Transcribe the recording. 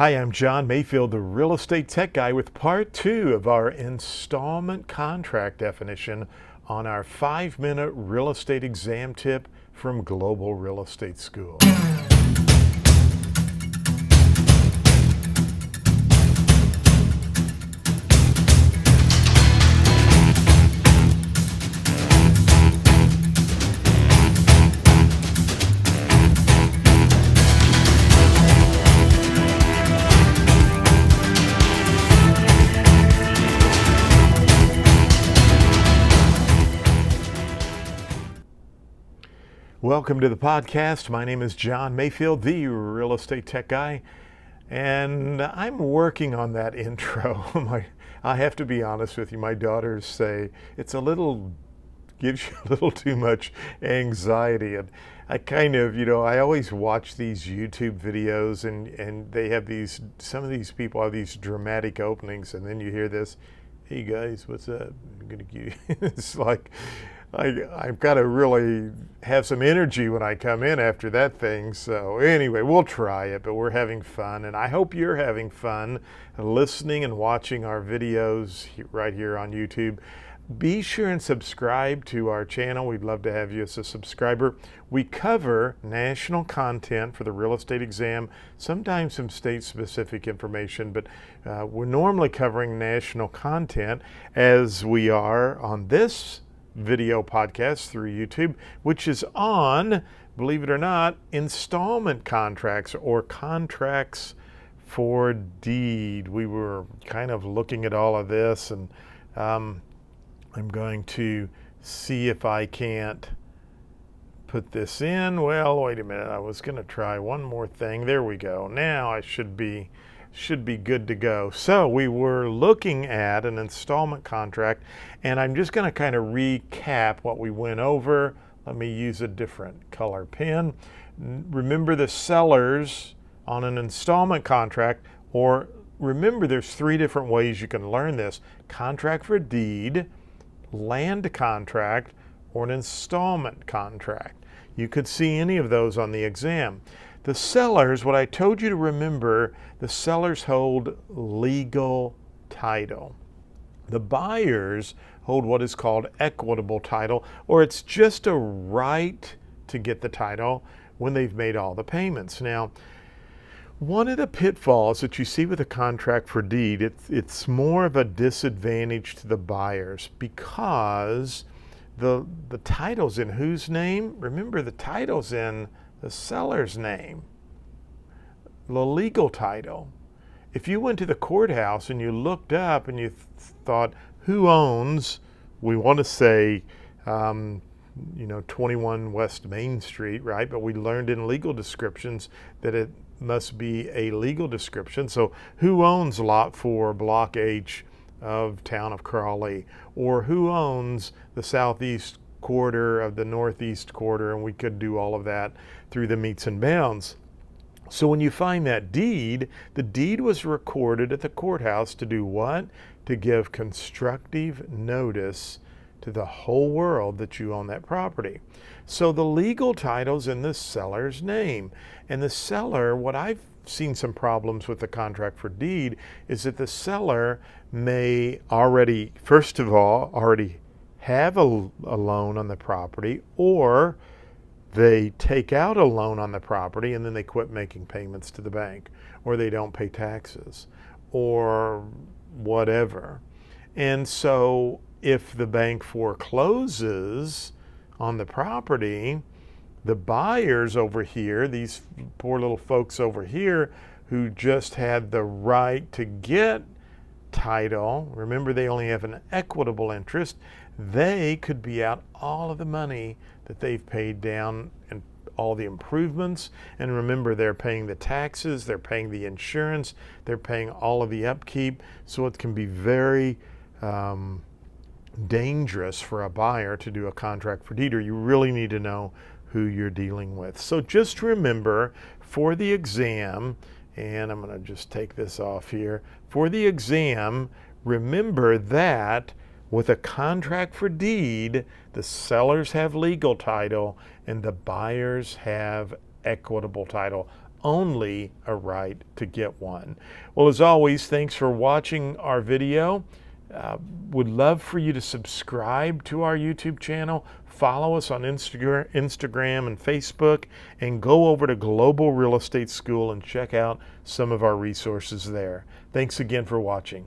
Hi, I'm John Mayfield, the real estate tech guy, with part 2 of our installment contract definition on our 5-minute real estate exam tip from Global Real Estate School. Welcome to the podcast. My name is John Mayfield, the real estate tech guy, and I'm working on that intro. I have to be honest with you, my daughters say gives you a little too much anxiety. And I kind of, I always watch these YouTube videos and they have some of these people have these dramatic openings, and then you hear this, "Hey guys, what's up?" It's like, I've got to really have some energy when I come in after that thing. So anyway, we'll try it, but we're having fun, and I hope you're having fun listening and watching our videos right here on YouTube. Be sure and subscribe to our channel. We'd love to have you as a subscriber. We cover national content for the real estate exam, sometimes some state-specific information, but we're normally covering national content, as we are on this video podcast through YouTube, which is on, believe it or not, installment contracts or contracts for deed. We were kind of looking at all of this, and I'm going to see if I can't put this in. Well, wait a minute. I was going to try one more thing. There we go. Now I should be good to go. So we were looking at an installment contract, and I'm just going to kind of recap what we went over. Let me use a different color pen. Remember the sellers on an installment contract, or remember there's 3 different ways you can learn this: contract for deed, land contract, or an installment contract. You could see any of those on the exam. The sellers, what I told you to remember, the sellers hold legal title. The buyers hold what is called equitable title, or it's just a right to get the title when they've made all the payments. Now, one of the pitfalls that you see with a contract for deed, it's more of a disadvantage to the buyers, because the title's in whose name? Remember, the title's in the seller's name, the legal title. If you went to the courthouse and you looked up and you thought, who owns, we want to say, 21 West Main Street, right? But we learned in legal descriptions that it must be a legal description. So who owns Lot 4, Block H of Town of Crawley? Or who owns the southeast quarter of the northeast quarter? And we could do all of that through the meets and bounds. So when you find that deed, the deed was recorded at the courthouse to do what? To give constructive notice to the whole world that you own that property. So the legal title's in the seller's name. And the seller, what I've seen some problems with the contract for deed, is that the seller may already, first of all, already have a loan on the property, or they take out a loan on the property and then they quit making payments to the bank, or they don't pay taxes, or whatever. And so if the bank forecloses on the property, the buyers over here, these poor little folks over here who just had the right to get title, remember they only have an equitable interest, they could be out all of the money that they've paid down and all the improvements. And remember, they're paying the taxes, they're paying the insurance, they're paying all of the upkeep. So it can be very dangerous for a buyer to do a contract for deed, or you really need to know who you're dealing with. So just remember, for the exam, and I'm going to just take this off here, for the exam, remember that with a contract for deed, the sellers have legal title and the buyers have equitable title. only a right to get one. Well, as always, thanks for watching our video. Would love for you to subscribe to our YouTube channel, follow us on Instagram and Facebook, and go over to Global Real Estate School and check out some of our resources there. Thanks again for watching.